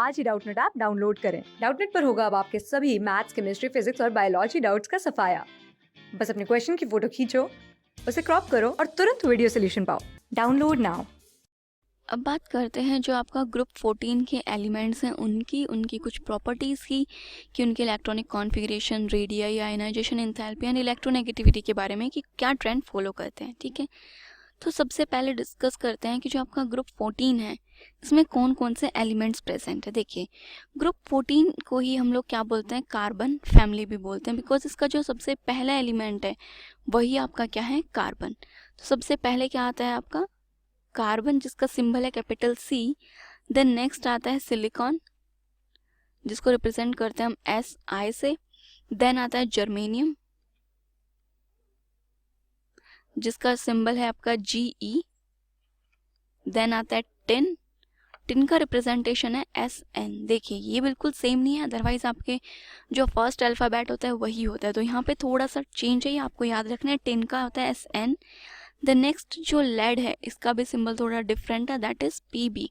आज ही Doubtnut app download करें। Doubtnut पर होगा अब आपके सभी मैथ्स, केमिस्ट्री, फिजिक्स और बायोलॉजी डाउट्स का सफाया। बस अपने क्वेश्चन की फोटो खींचो, उसे क्रॉप करो और तुरंत वीडियो सोल्यूशन पाओ। Download now. अब बात करते हैं जो आपका ग्रुप 14 के एलिमेंट्स हैं उनकी कुछ प्रॉपर्टीज़ की, कि उनके electronic configuration, radii, ionisation, enthalpy and electronegativity के बारे में कि क्या ट्रेंड फॉलो करते हैं। ठीक है, तो सबसे पहले डिस्कस करते हैं कि जो आपका ग्रुप 14 है इसमें कौन कौन से एलिमेंट्स प्रेजेंट है। देखिए, ग्रुप 14 को ही हम लोग क्या बोलते हैं, कार्बन फैमिली भी बोलते हैं, बिकॉज इसका जो सबसे पहला एलिमेंट है वही आपका क्या है, कार्बन। तो सबसे पहले क्या आता है आपका कार्बन, जिसका सिंबल है कैपिटल सी। देन नेक्स्ट आता है सिलिकॉन, जिसको रिप्रेजेंट करते हैं हम एस आई से। देन आता है जर्मेनियम, जिसका सिंबल है आपका जी ई। देन आता है टिन, टिन का रिप्रेजेंटेशन है एस एन। देखिए, ये बिल्कुल सेम नहीं है, अदरवाइज आपके जो फर्स्ट अल्फ़ाबेट होता है वही होता है, तो यहाँ पे थोड़ा सा चेंज है, ये आपको याद रखना है। टिन का होता है एस एन। द नेक्स्ट जो लेड है इसका भी सिंबल थोड़ा डिफरेंट है, दैट इज पी बी।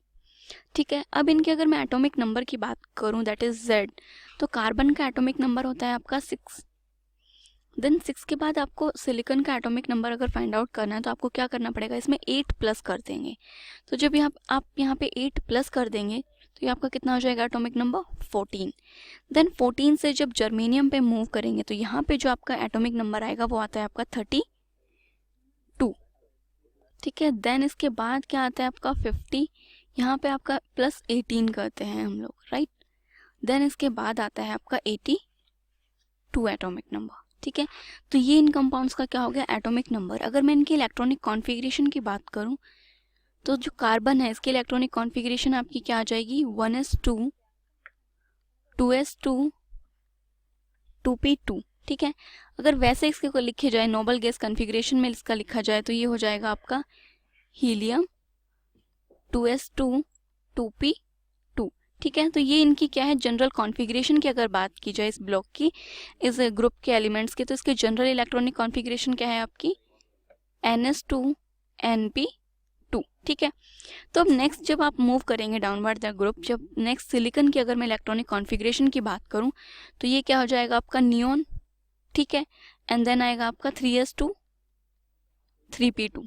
ठीक है, अब इनके अगर मैं एटॉमिक नंबर की बात करूं दैट इज जेड, तो कार्बन का एटॉमिक नंबर होता है आपका 6। देन 6 के बाद आपको सिलिकॉन का एटॉमिक नंबर अगर फाइंड आउट करना है तो आपको क्या करना पड़ेगा, इसमें 8 प्लस कर देंगे। तो जब आप यहाँ पे 8 प्लस कर देंगे तो ये आपका कितना हो जाएगा, एटॉमिक नंबर 14। देन 14 से जब जर्मेनियम पे मूव करेंगे तो यहाँ पे जो आपका एटॉमिक नंबर आएगा वो आता है आपका 32। ठीक है, देन इसके बाद क्या आता है आपका 50, यहाँ पे आपका प्लस 18 करते हैं हम लोग, राइट। देन इसके बाद आता है आपका 82 एटॉमिक नंबर। ठीक है, तो ये इन कंपाउंड्स का क्या हो गया, एटॉमिक नंबर। अगर मैं इनके इलेक्ट्रॉनिक कॉन्फ़िगरेशन की बात करूं तो जो कार्बन है इसकी इलेक्ट्रॉनिक कॉन्फ़िगरेशन आपकी क्या आ जाएगी, 1s2 2s2 2p2। ठीक है, अगर वैसे इसके को लिखे जाए नोबल गैस कॉन्फ़िगरेशन में इसका लिखा जाए तो ये हो जाएगा आपका हीलियम 2s2 2p2। ठीक है, तो ये इनकी क्या है, जनरल कॉन्फ़िगरेशन की अगर बात की जाए इस ब्लॉक की, इस ग्रुप के एलिमेंट्स की, तो इसके जनरल इलेक्ट्रॉनिक कॉन्फ़िगरेशन क्या है आपकी, ns2 np2। ठीक है, तो अब नेक्स्ट जब आप मूव करेंगे डाउनवर्ड द ग्रुप, जब नेक्स्ट सिलिकॉन की अगर मैं इलेक्ट्रॉनिक कॉन्फ़िगरेशन की बात करूं तो ये क्या हो जाएगा आपका नियोन। ठीक है, एंड देन आएगा आपका 3s2 3p2।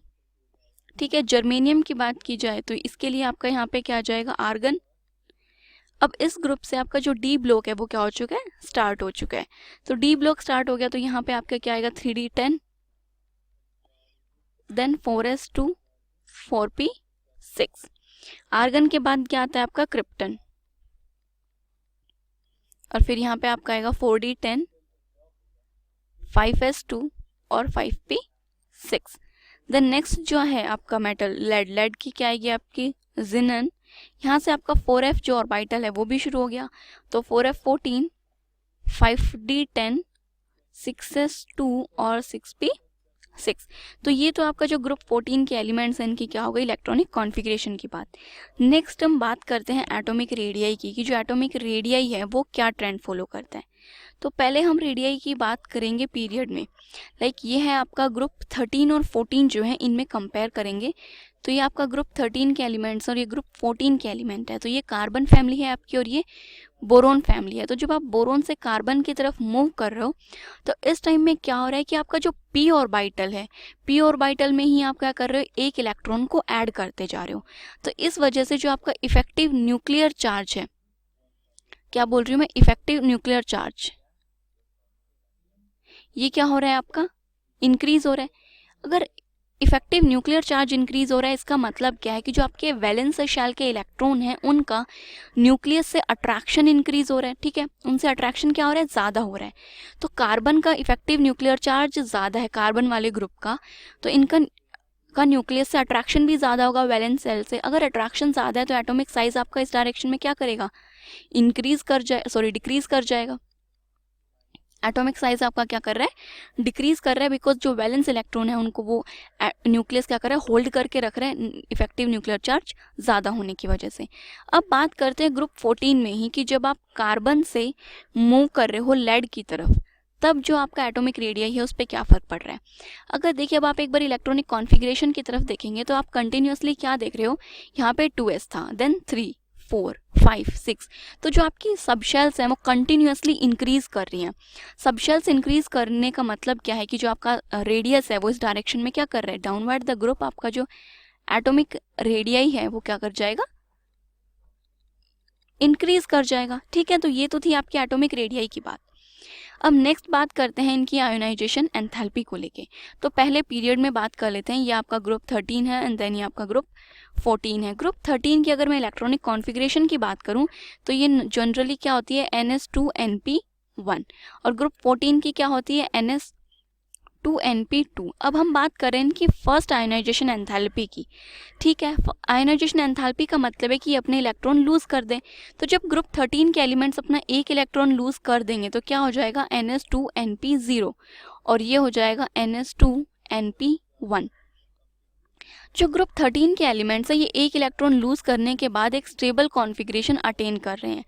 ठीक है, जर्मेनियम की बात की जाए तो इसके लिए आपका यहाँ पे क्या आ जाएगा, आर्गन। अब इस ग्रुप से आपका जो डी ब्लॉक है वो क्या हो चुका है, स्टार्ट हो चुका है। तो डी ब्लॉक स्टार्ट हो गया तो यहाँ पे आपका क्या आएगा, 3d10। Then 4s2 4p6। Argon के बाद क्या आता है आपका क्रिप्टन, और फिर यहाँ पे आपका आएगा 4d10 5s2 और 5p6। देन नेक्स्ट जो है आपका मेटल लेड, लेड की क्या आएगी आपकी जिनन। यहाँ से आपका 4f जो ऑर्बिटल है वो भी शुरू हो गया, तो 4f14 5d10 6s2 और 6p6। तो ये तो आपका जो ग्रुप 14 के एलिमेंट्स हैं इनकी क्या हो गई, इलेक्ट्रॉनिक कॉन्फ़िगरेशन की बात। नेक्स्ट हम बात करते हैं एटॉमिक रेडियाई की, कि जो एटॉमिक रेडियाई है वो क्या ट्रेंड फॉलो करता है। तो पहले हम रेडियाई की बात करेंगे पीरियड में, लाइक ये है आपका ग्रुप 13 और 14 जो है इनमें कंपेयर करेंगे। तो ये आपका ग्रुप 13 के एलिमेंट्स और ये ग्रुप 14 के एलिमेंट है, तो ये कार्बन फैमिली है आपकी और ये बोरोन फैमिली है। तो जब आप बोरोन से कार्बन की तरफ मूव कर रहे हो तो इस टाइम में क्या हो रहा है कि आपका जो पी ऑर्बिटल है, पी ऑर्बिटल में ही आप क्या कर रहे हो, एक इलेक्ट्रॉन को ऐड करते जा रहे हो। तो इस वजह से जो आपका इफेक्टिव न्यूक्लियर चार्ज है, क्या बोल रही हूँ मैं, इफेक्टिव न्यूक्लियर चार्ज, ये क्या हो रहा है आपका, इंक्रीज हो रहा है। अगर इफेक्टिव न्यूक्लियर चार्ज इंक्रीज हो रहा है इसका मतलब क्या है कि जो आपके वैलेंस शेल के इलेक्ट्रॉन हैं उनका न्यूक्लियस से अट्रैक्शन इंक्रीज हो रहा है। ठीक है, उनसे अट्रैक्शन क्या हो रहा है, ज़्यादा हो रहा है। तो कार्बन का इफेक्टिव न्यूक्लियर चार्ज ज़्यादा है कार्बन वाले ग्रुप का, तो इनका न्यूक्लियस से अट्रैक्शन भी ज़्यादा होगा वैलेंस सेल से। अगर अट्रैक्शन ज़्यादा है तो एटॉमिक साइज आपका इस डायरेक्शन में क्या करेगा, डिक्रीज कर जाएगा। एटॉमिक साइज आपका क्या कर रहा है, डिक्रीज कर रहा है, बिकॉज जो वैलेंस इलेक्ट्रॉन है उनको वो न्यूक्लियस क्या कर रहा है, होल्ड करके रख रहा है, इफेक्टिव न्यूक्लियर चार्ज ज़्यादा होने की वजह से। अब बात करते हैं ग्रुप 14 में ही, कि जब आप कार्बन से मूव कर रहे हो लेड की तरफ तब जो आपका एटॉमिक रेडियाई है उस पर क्या फ़र्क पड़ रहा है। अगर देखिए, अब आप एक बार इलेक्ट्रॉनिक कॉन्फ़िगरेशन की तरफ देखेंगे तो आप कंटिन्यूसली क्या देख रहे हो, यहाँ पे 2s था, देन 3 4, 5, 6, तो जो आपकी सब शेल्स हैं वो कंटिन्यूसली इंक्रीज कर रही हैं। सब शेल्स इंक्रीज करने का मतलब क्या है कि जो आपका रेडियस है वो इस डायरेक्शन में क्या कर रहा है, डाउनवर्ड द ग्रुप, आपका जो एटॉमिक रेडियाई है वो क्या कर जाएगा, इंक्रीज कर जाएगा। ठीक है, तो ये तो थी आपकी एटॉमिक रेडियाई की बात। अब नेक्स्ट बात करते हैं इनकी आयोनाइजेशन एंथैल्पी को लेके। तो पहले पीरियड में बात कर लेते हैं, ये आपका ग्रुप 13 है एंड देन ये आपका ग्रुप 14 है। ग्रुप 13 की अगर मैं इलेक्ट्रॉनिक कॉन्फ़िगरेशन की बात करूं तो ये जनरली क्या होती है, NS2NP1, और ग्रुप 14 की क्या होती है, NS2NP2। अब हम बात करें इनकी फर्स्ट आयोनाइजेशन एंथैल्पी की। ठीक है, आयोनाइजेशन एंथैल्पी का मतलब है कि ये अपने इलेक्ट्रॉन लूज कर दें। तो जब ग्रुप 13 के एलिमेंट्स अपना एक इलेक्ट्रॉन लूज कर देंगे तो क्या हो जाएगा, NS2NP0, और ये हो जाएगा NS2NP1। जो ग्रुप 13 के एलिमेंट्स है ये एक इलेक्ट्रॉन लूज करने के बाद एक स्टेबल कॉन्फ़िगरेशन अटेन कर रहे हैं।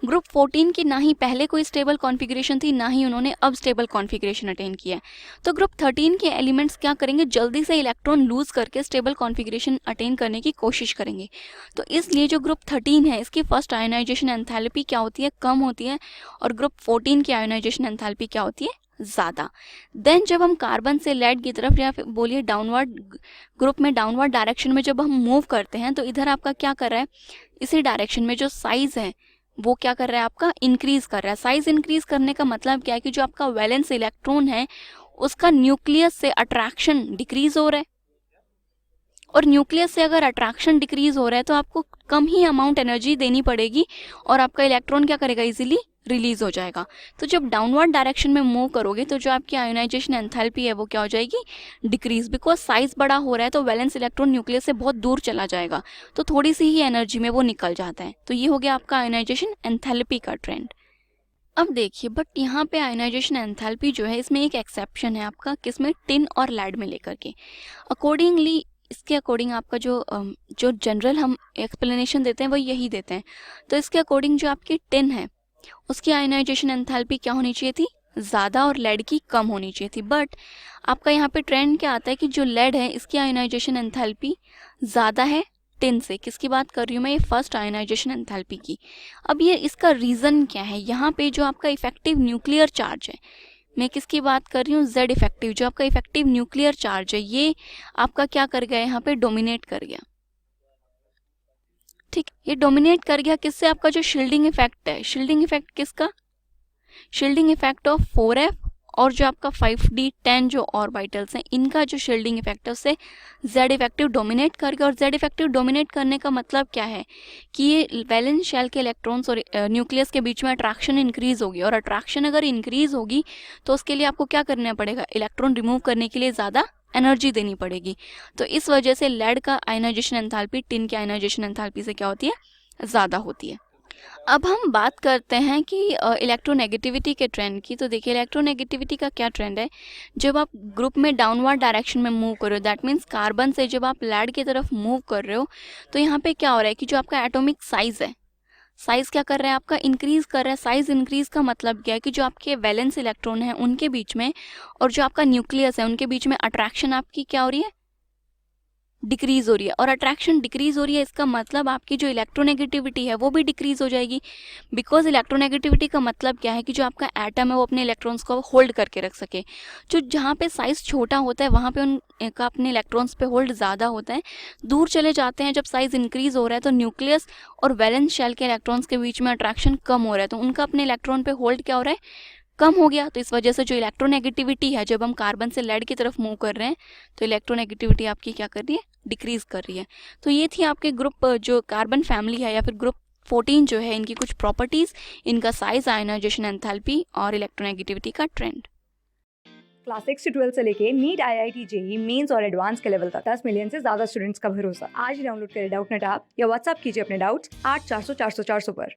ग्रुप 14 की ना ही पहले कोई स्टेबल कॉन्फ़िगरेशन थी, ना ही उन्होंने अब स्टेबल कॉन्फ़िगरेशन अटेन किया है। तो ग्रुप 13 के एलिमेंट्स क्या करेंगे, जल्दी से इलेक्ट्रॉन लूज करके स्टेबल कॉन्फ़िगरेशन अटेन करने की कोशिश करेंगे। तो इसलिए जो ग्रुप 13 है इसकी फर्स्ट आयोनाइजेशन एंथैल्पी क्या होती है, कम होती है, और ग्रुप 14 की आयोनाइजेशन एंथैल्पी क्या होती है, ज़्यादा। देन जब हम कार्बन से लेड की तरफ या फिर बोलिए डाउनवर्ड ग्रुप में डाउनवर्ड डायरेक्शन में जब हम मूव करते हैं तो इधर आपका क्या कर रहा है, इसी डायरेक्शन में जो साइज है वो क्या कर रहा है, आपका इंक्रीज कर रहा है। साइज इंक्रीज करने का मतलब क्या है कि जो आपका वैलेंस इलेक्ट्रॉन है उसका न्यूक्लियस से अट्रैक्शन डिक्रीज हो रहा है, और न्यूक्लियस से अगर अट्रैक्शन डिक्रीज हो रहा है तो आपको कम ही अमाउंट एनर्जी देनी पड़ेगी और आपका इलेक्ट्रॉन क्या करेगा, इजीली रिलीज हो जाएगा। तो जब डाउनवर्ड डायरेक्शन में मूव करोगे तो जो आपकी आयोनाइजेशन एंथैल्पी है वो क्या हो जाएगी, डिक्रीज, बिकॉज साइज बड़ा हो रहा है तो वैलेंस इलेक्ट्रॉन न्यूक्लियस से बहुत दूर चला जाएगा, तो थोड़ी सी ही एनर्जी में वो निकल जाता है। तो ये हो गया आपका आयोनाइजेशन एंथैल्पी का ट्रेंड। अब देखिए, बट यहाँ पे आयोनाइजेशन एंथैल्पी जो है इसमें एक एक्सेप्शन है आपका, किसमें, टिन और लैड में लेकर के। अकॉर्डिंगली इसके अकॉर्डिंग आपका जो जनरल हम एक्सप्लेनेशन देते हैं वो यही देते हैं। तो इसके अकॉर्डिंग जो आपकी टिन है उसकी आयोनाइजेशन एंथैल्पी क्या होनी चाहिए थी, ज़्यादा, और लेड की कम होनी चाहिए थी। बट आपका यहाँ पे ट्रेंड क्या आता है कि जो लेड है इसकी आयोनाइजेशन एंथैल्पी ज़्यादा है टिन से। किसकी बात कर रही हूँ मैं, ये फर्स्ट आयोनाइजेशन एंथैल्पी की। अब ये इसका रीज़न क्या है, यहाँ पे जो आपका इफेक्टिव न्यूक्लियर चार्ज है, मैं किसकी बात कर रही हूँ, जेड इफेक्टिव, जो आपका इफेक्टिव न्यूक्लियर चार्ज है ये आपका क्या कर गया, यहाँ पे डोमिनेट कर गया। ठीक, ये डोमिनेट कर गया किससे, आपका जो शील्डिंग इफेक्ट है, शील्डिंग इफेक्ट किसका, शील्डिंग इफेक्ट ऑफ 4f और जो आपका 5d10 जो ऑर्बिटल्स हैं इनका जो शील्डिंग इफेक्ट है उससे जेड इफेक्टिव डोमिनेट कर गया। और जेड इफेक्टिव डोमिनेट करने का मतलब क्या है कि ये वैलेंस शेल के इलेक्ट्रॉन्स और न्यूक्लियस के बीच में अट्रैक्शन इंक्रीज होगी, और अट्रैक्शन अगर इंक्रीज होगी तो उसके लिए आपको क्या करना पड़ेगा, इलेक्ट्रॉन रिमूव करने के लिए ज़्यादा एनर्जी देनी पड़ेगी। तो इस वजह से लेड का आयोनाइजेशन एंथैल्पी टिन के आयोनाइजेशन एंथैल्पी से क्या होती है, ज़्यादा होती है। अब हम बात करते हैं कि इलेक्ट्रोनेगेटिविटी के ट्रेंड की। तो देखिए इलेक्ट्रोनेगेटिविटी का क्या ट्रेंड है, जब आप ग्रुप में डाउनवर्ड डायरेक्शन में मूव कर रहे हो, दैट मीन्स कार्बन से जब आप लेड की तरफ मूव कर रहे हो तो यहाँ पे क्या हो रहा है कि जो आपका एटॉमिक साइज है, साइज क्या कर रहा है, आपका इंक्रीज कर रहा है। साइज इंक्रीज का मतलब क्या है कि जो आपके वैलेंस इलेक्ट्रॉन है उनके बीच में और जो आपका न्यूक्लियस है उनके बीच में अट्रैक्शन आपकी क्या हो रही है, डिक्रीज हो रही है। और अट्रैक्शन डिक्रीज हो रही है इसका मतलब आपकी जो इलेक्ट्रोनेगेटिविटी है वो भी डिक्रीज हो जाएगी, बिकॉज इलेक्ट्रोनेगेटिविटी का मतलब क्या है कि जो आपका एटम है वो अपने इलेक्ट्रॉन्स को होल्ड करके रख सके। जो जहाँ पे साइज छोटा होता है वहाँ पे उनका अपने इलेक्ट्रॉन्स पे होल्ड ज़्यादा होता है, दूर चले जाते हैं जब साइज इंक्रीज हो रहा है तो न्यूक्लियस और वैलेंस शेल के इलेक्ट्रॉन्स के बीच में अट्रैक्शन कम हो रहा है, तो उनका अपने इलेक्ट्रॉन पे होल्ड क्या हो रहा है, कम हो गया। तो इस वजह से जो इलेक्ट्रोनेगेटिविटी है, जब हम कार्बन से लेड की तरफ मूव कर रहे हैं तो इलेक्ट्रोनेगेटिविटी आपकी क्या कर रही है, डिक्रीज कर रही है। तो ये थी आपके ग्रुप जो कार्बन फैमिली है या फिर ग्रुप 14 जो है, इनकी कुछ प्रॉपर्टीज, इनका साइज, आयोनाइजेशन एंथैल्पी और इलेक्ट्रोनेगेटिविटी का ट्रेंड। क्लास 6 से 12 से लेके नीट, IIT, JEE मेंस और एडवांस के लेवल तक 10 मिलियन से ज्यादा स्टूडेंट्स का भरोसा। आज ही डाउनलोड करें डाउटनेट ऐप या व्हाट्सएप कीजिए अपने डाउट्स 8400 400 400 पर।